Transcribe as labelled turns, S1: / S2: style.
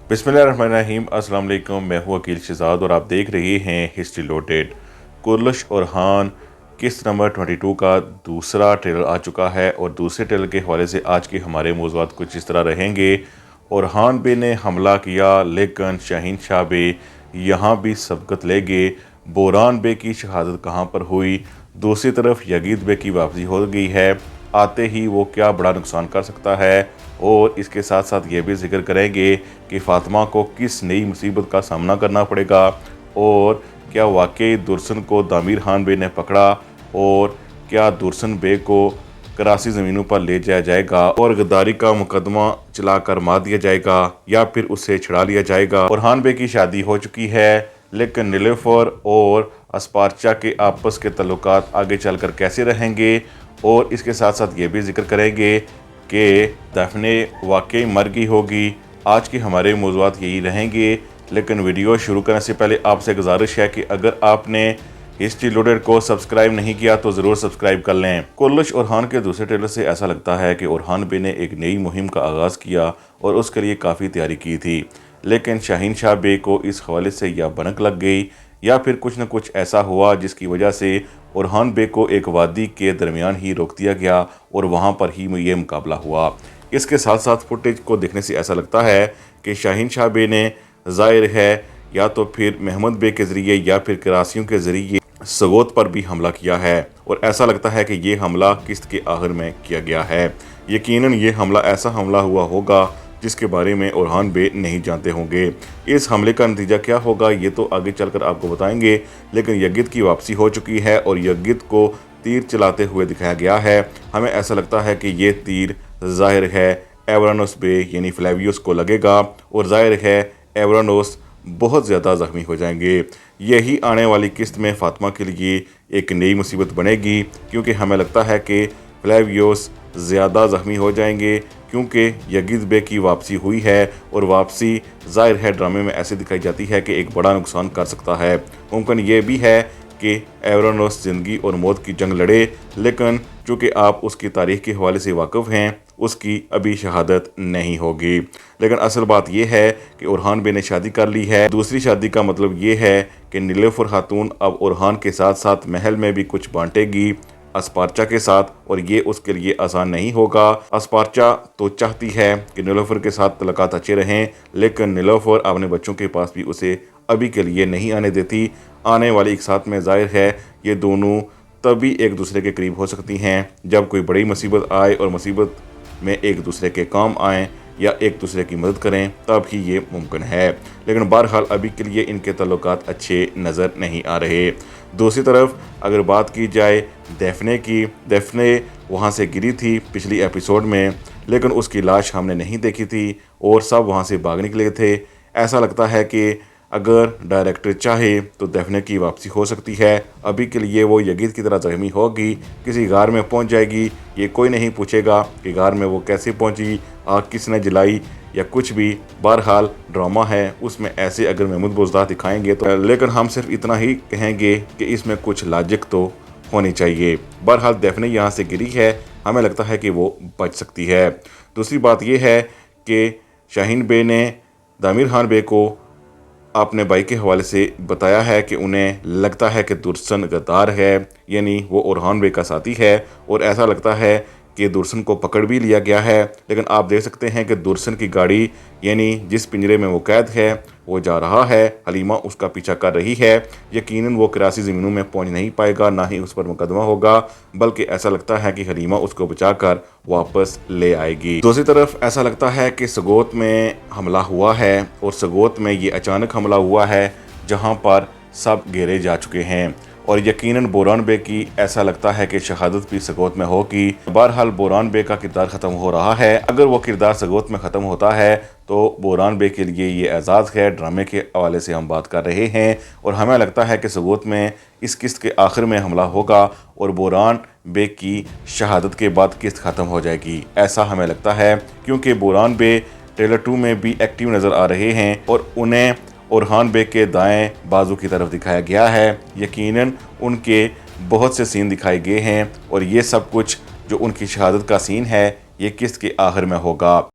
S1: बिस्मिल्लाहिर्रहमानिर्रहीम। अस्सलाम वालेकुम। मैं हूँ अकील शहजाद और आप देख रहे हैं हिस्ट्री लोडेड। कुर्लश और हान किस्त नंबर 22 का दूसरा ट्रेलर आ चुका है और दूसरे ट्रेलर के हवाले से आज के हमारे मौज़ूआत कुछ इस तरह रहेंगे। और हान बे ने हमला किया लेकिन शाहीन शाह बे यहाँ भी सबकत ले गए। बोरान बे की शहादत कहाँ पर हुई? दूसरी तरफ यगीद बे की वापसी हो गई है। आते ही वो क्या बड़ा नुकसान कर सकता है। और इसके साथ साथ ये भी जिक्र करेंगे कि फ़ातिमा को किस नई मुसीबत का सामना करना पड़ेगा और क्या वाकई दुर्सन को दामिर खान बे ने पकड़ा और क्या दुर्सन बे को कराची ज़मीनों पर ले जाया जाएगा और गद्दारी का मुकदमा चलाकर मार दिया जाएगा या फिर उससे छुड़ा लिया जाएगा। और खान बे की शादी हो चुकी है लेकिन नीलोफर और अस्पार्चा के आपस के तल्लुकात आगे चलकर कैसे रहेंगे। और इसके साथ साथ ये भी जिक्र करेंगे कि दफने वाकई मर गई होगी। आज के हमारे मौज़ूआत यही रहेंगे, लेकिन वीडियो शुरू करने से पहले आपसे गुजारिश है कि अगर आपने हिस्ट्री लोडेड को सब्सक्राइब नहीं किया तो ज़रूर सब्सक्राइब कर लें। कुर्लश और हान के दूसरे ट्रेलर से ऐसा लगता है कि ओरहान बे ने एक नई मुहिम का आगाज़ किया और उसके लिए काफ़ी तैयारी की थी, लेकिन शाहीन शाह बे को इस हवाले से या भनक लग गई या फिर कुछ न कुछ ऐसा हुआ जिसकी वजह से ओरहान बे को एक वादी के दरमियान ही रोक दिया गया और वहाँ पर ही ये मुकाबला हुआ। इसके साथ साथ फुटेज को देखने से ऐसा लगता है कि शाहीन शाह बे ने ज़ाहिर है या तो फिर महमूद बे के ज़रिए या फिर करासियों के ज़रिए सगोत पर भी हमला किया है और ऐसा लगता है कि ये हमला किस्त के आखिर में किया गया है। यकीनन ये हमला ऐसा हमला हुआ होगा जिसके बारे में ओरहान बे नहीं जानते होंगे। इस हमले का नतीजा क्या होगा ये तो आगे चलकर आपको बताएंगे, लेकिन यगीद की वापसी हो चुकी है और यगीद को तीर चलाते हुए दिखाया गया है। हमें ऐसा लगता है कि ये तीर ज़ाहिर है एवरानोस बे यानी फ्लेवियस को लगेगा और ज़ाहिर है एवरानोस बहुत ज़्यादा ज़ख्मी हो जाएंगे। यही आने वाली किस्त में फ़ातिमा के लिए एक नई मुसीबत बनेगी, क्योंकि हमें लगता है कि फ्लेवियस ज़्यादा ज़ख्मी हो जाएंगे क्योंकि यगीद बे की वापसी हुई है और वापसी ज़ाहिर है ड्रामे में ऐसे दिखाई जाती है कि एक बड़ा नुकसान कर सकता है। मुमकिन ये भी है कि एवरानोस ज़िंदगी और मौत की जंग लड़े, लेकिन चूँकि आप उसकी तारीख़ के हवाले से वाकिफ़ हैं उसकी अभी शहादत नहीं होगी। लेकिन असल बात यह है कि ओरहान बे ने शादी कर ली है। दूसरी शादी का मतलब ये है कि नीलोफर खातून अब ओरहान के साथ साथ महल में भी कुछ बांटेगी अस्पार्चा के साथ, और ये उसके लिए आसान नहीं होगा। अस्पार्चा तो चाहती है कि नीलोफर के साथ तल्लुकात अच्छे रहें, लेकिन नीलोफर अपने बच्चों के पास भी उसे अभी के लिए नहीं आने देती। आने वाली एक साथ में ज़ाहिर है ये दोनों तभी एक दूसरे के करीब हो सकती हैं जब कोई बड़ी मुसीबत आए और मुसीबत में एक दूसरे के काम आएँ या एक दूसरे की मदद करें, तब ही ये मुमकिन है। लेकिन बहरहाल अभी के लिए इनके तल्लुकात अच्छे नज़र नहीं आ रहे। दूसरी तरफ अगर बात की जाए दफने की, दफने वहाँ से गिरी थी पिछली एपिसोड में, लेकिन उसकी लाश हमने नहीं देखी थी और सब वहाँ से भाग निकले थे। ऐसा लगता है कि अगर डायरेक्टर चाहे तो दफने की वापसी हो सकती है। अभी के लिए वो यगीद की तरह ज़ख्मी होगी, किसी गार में पहुंच जाएगी। ये कोई नहीं पूछेगा कि गार में वो कैसे पहुंची, आग किसने जलाई या कुछ भी। बहरहाल ड्रामा है, उसमें ऐसे अगर महमूद बुज़दार दिखाएंगे तो, लेकिन हम सिर्फ इतना ही कहेंगे कि इसमें कुछ लॉजिक तो होनी चाहिए। बहरहाल दफने यहाँ से गिरी है, हमें लगता है कि वो बच सकती है। दूसरी बात यह है कि शाहीन बे ने दामिर खान बे को अपने भाई के हवाले से बताया है कि उन्हें लगता है कि दुर्सन गद्दार है, यानी वो ओरहान बे का साथी है, और ऐसा लगता है कि दुर्सन को पकड़ भी लिया गया है। लेकिन आप देख सकते हैं कि दुर्सन की गाड़ी यानी जिस पिंजरे में वो कैद है वो जा रहा है, हलीमा उसका पीछा कर रही है। यकीनन वो कराची ज़मीनों में पहुंच नहीं पाएगा, ना ही उस पर मुकदमा होगा, बल्कि ऐसा लगता है कि हलीमा उसको बचाकर वापस ले आएगी। दूसरी तरफ ऐसा लगता है कि सगोत में हमला हुआ है और सगोत में ये अचानक हमला हुआ है जहाँ पर सब घेरे जा चुके हैं और यकीनन बोरान बे की ऐसा लगता है कि शहादत भी सगोत में होगी। बहरहाल बोरान बे का किरदार ख़त्म हो रहा है। अगर वो किरदार सगोत में ख़त्म होता है तो बोरान बे के लिए ये एजाज़ है। ड्रामे के हवाले से हम बात कर रहे हैं और हमें लगता है कि सगोत में इस किस्त के आखिर में हमला होगा और बोरान बे की शहादत के बाद किस्त ख़त्म हो जाएगी, ऐसा हमें लगता है, क्योंकि बोरान बे ट्रेलर 2 में भी एक्टिव नज़र आ रहे हैं और उन्हें ओरहान बे के दाएं बाजू की तरफ दिखाया गया है। यकीनन उनके बहुत से सीन दिखाए गए हैं और ये सब कुछ जो उनकी शहादत का सीन है ये किस्त के आखिर में होगा।